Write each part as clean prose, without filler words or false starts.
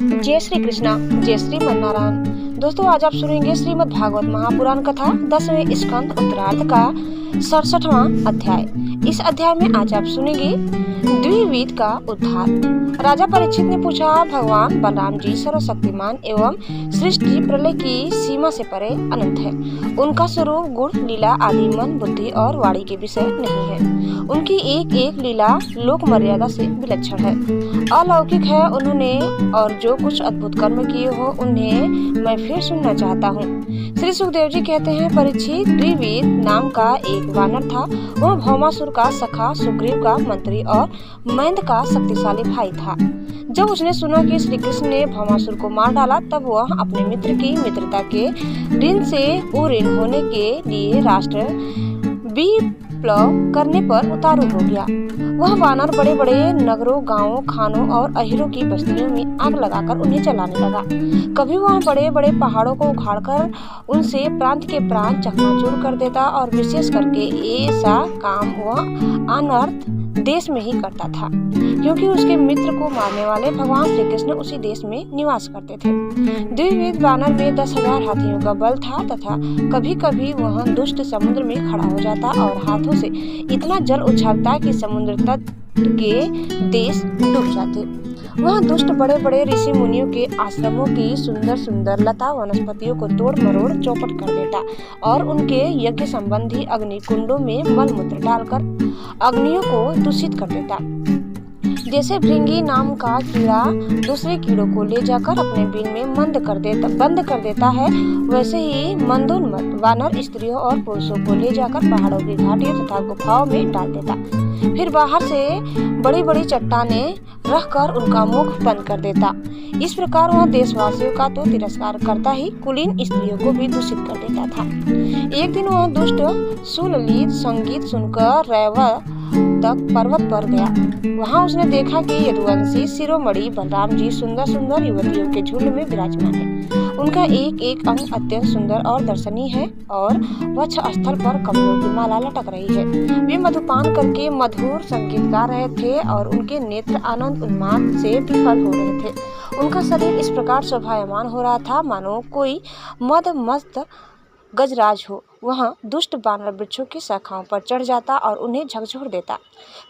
जय श्री कृष्णा, जय श्रीमन नारायण। दोस्तों, आज आप सुनेंगे श्रीमद् भागवत महापुराण कथा 10वें स्कंद उत्तरार्ध का 67वां अध्याय। इस अध्याय में आज आप सुनेंगे द्विविध का उद्धार। राजा परीक्षित ने पूछा, भगवान बलराम जी सर्वशक्तिमान एवं सृष्टि प्रलय की सीमा से परे अनंत है। उनका स्वरूप गुण लीला आदि मन बुद्धि और वाणी के विषय नहीं है। उनकी एक एक लीला लोक मर्यादा से विलक्षण है, अलौकिक है। उन्होंने और जो कुछ अद्भुत कर्म किए हो उन्हें मैं फिर सुनना चाहता हूँ। श्री सुखदेव जी कहते हैं, परीक्षित, द्विविध नाम का एक वानर था। वह भौमासुर का सखा, सुग्रीव का मंत्री और महेंद्र का शक्तिशाली भाई था। जब उसने सुना कि श्री कृष्ण ने भौमासुर को मार डाला, तब वह अपने मित्र की मित्रता के ऋण से उऋण होने के लिए राष्ट्र विप्लव करने पर उतारू हो गया। वह वानर बड़े बड़े नगरों, गांवों, खानों और अहिरों की बस्तियों में आग लगाकर उन्हें जलाने लगा। कभी वह बड़े बड़े पहाड़ों को उखाड़कर उनसे प्रांत के प्रांत चकनाचूर कर देता और विशेष करके ऐसा काम वह अनर्थ देश में ही करता था, क्योंकि उसके मित्र को मारने वाले भगवान श्री कृष्ण उसी देश में निवास करते थे। द्विविध वानर में 10,000 हाथियों का बल था तथा कभी कभी वह दुष्ट समुद्र में खड़ा हो जाता और हाथों से इतना जल उछालता कि समुद्र तट के देश डूब जाते। वह दुष्ट बड़े बड़े ऋषि मुनियों के आश्रमों की सुंदर सुंदर लता वनस्पतियों को तोड़ मरोड़ चौपट कर देता और उनके यज्ञ संबंधी अग्नि कुंडों में मल मूत्र डालकर अग्नियों को दूषित कर देता। जैसे भृंगी नाम का कीड़ा दूसरे कीड़ों को ले जाकर अपने बिल में बंद कर देता है, वैसे ही मंदोन्मत्त वानर स्त्रियों और पुरुषों को ले जाकर पहाड़ों की घाटियों तथा गुफाओं में डाल देता। फिर बाहर से बड़ी बड़ी चट्टानें रखकर उनका मुख बंद कर देता। इस प्रकार वह देशवासियों का तो तिरस्कार करता ही कुलीन स्त्रियों को भी दूषित कर देता था। एक दिन वह दुष्ट सुललित संगीत सुनकर रैवत तक पर्वत पर गया। वहां उसने देखा कि यदुवंशी शिरोमणि बलराम जी सुंदर सुंदर युवतियों के झुंड में विराजमान है। उनका एक एक अंग अत्यंत सुंदर और दर्शनीय है और वक्ष स्थल पर कमलों की माला लटक रही है। वे मधुपान करके मधुर संगीत गा रहे थे और उनके नेत्र आनंद उन्माद से विफल हो रहे थे। उनका शरीर इस प्रकार शोभायमान हो रहा था मानो कोई मदमस्त गजराज हो। वह दुष्ट वानर वृक्षों की शाखाओं पर चढ़ जाता और उन्हें झकझोर देता।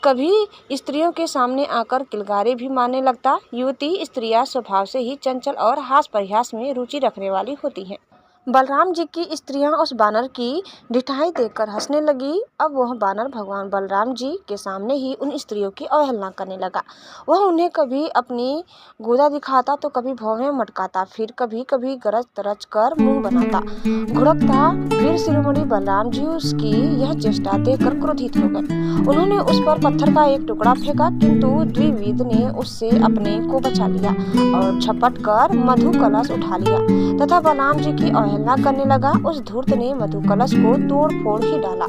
कभी स्त्रियों के सामने आकर किलगारे भी मारने लगता। युवती स्त्रियां स्वभाव से ही चंचल और हास परिहास में रुचि रखने वाली होती हैं। बलराम जी की स्त्रियां उस बानर की ढिठाई देखकर हंसने लगी। अब वह बानर भगवान बलराम जी के सामने ही उन स्त्रियों की अवहेलना करने लगा। वह उन्हें कभी अपनी गोदा दिखाता तो कभी भौहें मटकाता, फिर कभी कभी गरज तरज कर मुंह बनाता, घुड़कता। वीर शिरोमणि बलराम जी उसकी यह चेष्टा देखकर क्रोधित हो गए। उन्होंने उस पर पत्थर का एक टुकड़ा फेंका, किंतु द्विविध ने उससे अपने को बचा लिया और झपट कर मधु कलश उठा लिया तथा बलराम जी की अवहेलना करने लगा। उस धूर्त ने मधु कलश को तोड़ फोड़ ही डाला,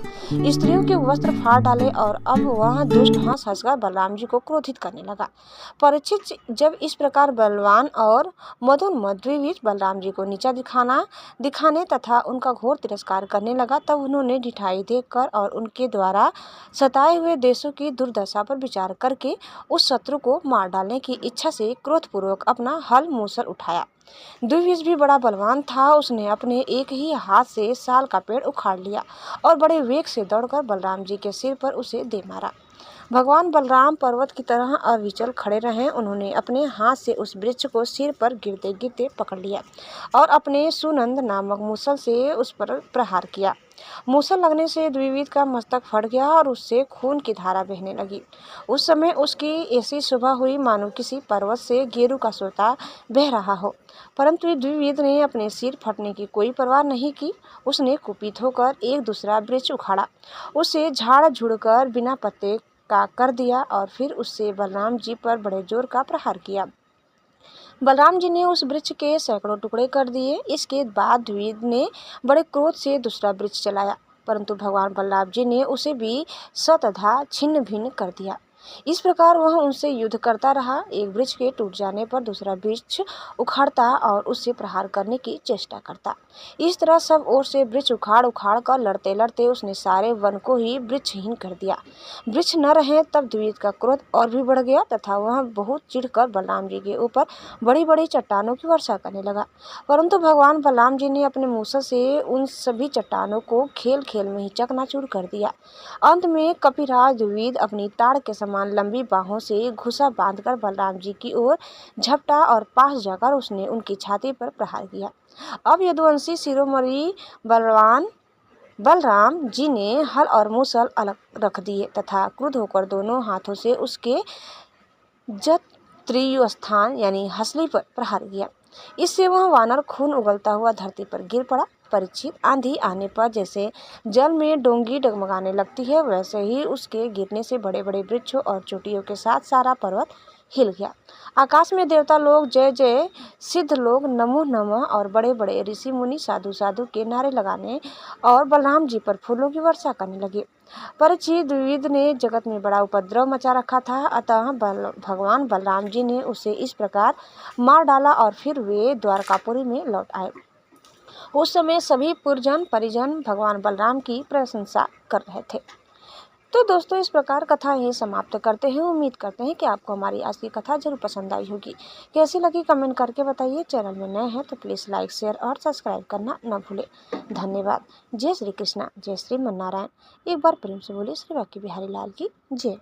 स्त्रियों के वस्त्र फाड़ डाले और अब वह दुष्ट हंस हंसकर बलराम जी को क्रोधित करने लगा। परीक्षित जब इस प्रकार बलवान और मदोन्मत्त द्विविध बलराम जी को नीचा दिखाने तथा उनका घोर तिरस्कार करने लगा, तब उन्होंने ढिठाई देखकर और उनके द्वारा सताए हुए देशों की दुर्दशा पर विचार करके उस शत्रु को मार डालने की इच्छा से क्रोधपूर्वक अपना हल मूसल उठाया। द्विविध भी बड़ा बलवान था। उसने अपने एक ही हाथ से साल का पेड़ उखाड़ लिया और बड़े वेग से दौड़कर बलराम जी के सिर पर उसे दे मारा। भगवान बलराम पर्वत की तरह अविचल खड़े रहे। उन्होंने अपने हाथ से उस वृक्ष को सिर पर गिरते गिरते पकड़ लिया और अपने सुनंद नामक मूसल से उस पर प्रहार किया। मूसल लगने से द्विविध का मस्तक फट गया और उससे खून की धारा बहने लगी। उस समय उसकी ऐसी शोभा हुई मानो किसी पर्वत से गेरू का सोता बह रहा हो। परंतु द्विविध ने अपने सिर फटने की कोई परवाह नहीं की। उसने कुपित होकर एक दूसरा वृक्ष उखाड़ा, उसे झाड़ झुड़कर बिना पत्ते का कर दिया और फिर उससे बलराम जी पर बड़े जोर का प्रहार किया। बलराम जी ने उस वृक्ष के सैकड़ों टुकड़े कर दिए। इसके बाद द्विविध ने बड़े क्रोध से दूसरा वृक्ष चलाया, परंतु भगवान बलराम जी ने उसे भी शतधा छिन्न भिन्न कर दिया। इस प्रकार वह उनसे युद्ध करता रहा। एक वृक्ष के टूट जाने पर दूसरा वृक्ष उखाड़ता और उससे प्रहार करने की चेष्टा करता। इस तरह सब ओर से वृक्ष उखाड़ उखाड़ कर लड़ते लड़ते उसने सारे वन को ही वृक्षहीन कर दिया। वृक्ष न रहे तब द्विविद का क्रोध और भी बढ़ गया तथा वह बहुत चिढ़कर बलराम जी के ऊपर बड़ी बड़ी चट्टानों की वर्षा करने लगा। परंतु भगवान बलराम जी ने अपने मूसल से उन सभी चट्टानों को खेल खेल में ही चकनाचूर कर दिया। अंत में कपिराज द्विविद अपनी ताड़ के समान लंबी बाहों से घुसा बांधकर बलराम जी की ओर झपटा और पास जाकर उसने उनकी छाती पर प्रहार किया। अब यदुवंशी शिरोमणि बलराम जी ने हल और मूसल अलग रख दिए तथा क्रुद्ध होकर दोनों हाथों से उसके जत्रीय स्थान यानी हसली पर प्रहार किया। इससे वह वानर खून उगलता हुआ धरती पर गिर पड़ा। परीक्षित, आंधी आने पर जैसे जल में डोंगी डगमगाने लगती है वैसे ही उसके गिरने से बड़े बड़े वृक्षों और चोटियों के साथ सारा पर्वत हिल गया। आकाश में देवता लोग जय जय, सिद्ध लोग नमो नमः और बड़े बड़े ऋषि मुनि साधु साधु के नारे लगाने और बलराम जी पर फूलों की वर्षा करने लगे। परीक्षित, द्विविद ने जगत में बड़ा उपद्रव मचा रखा था, अतः भगवान बलराम जी ने उसे इस प्रकार मार डाला और फिर वे द्वारकापुरी में लौट आए। उस समय सभी पुरजन परिजन भगवान बलराम की प्रशंसा कर रहे थे। तो दोस्तों, इस प्रकार कथा यहीं समाप्त करते हैं। उम्मीद करते हैं कि आपको हमारी आज की कथा जरूर पसंद आई होगी। कैसी लगी कमेंट करके बताइए। चैनल में नए हैं तो प्लीज़ लाइक, शेयर और सब्सक्राइब करना न भूलें। धन्यवाद। जय श्री कृष्णा, जय श्री मन्नारायण। एक बार प्रेम से बोलिए श्री बांके बिहारी लाल की जय।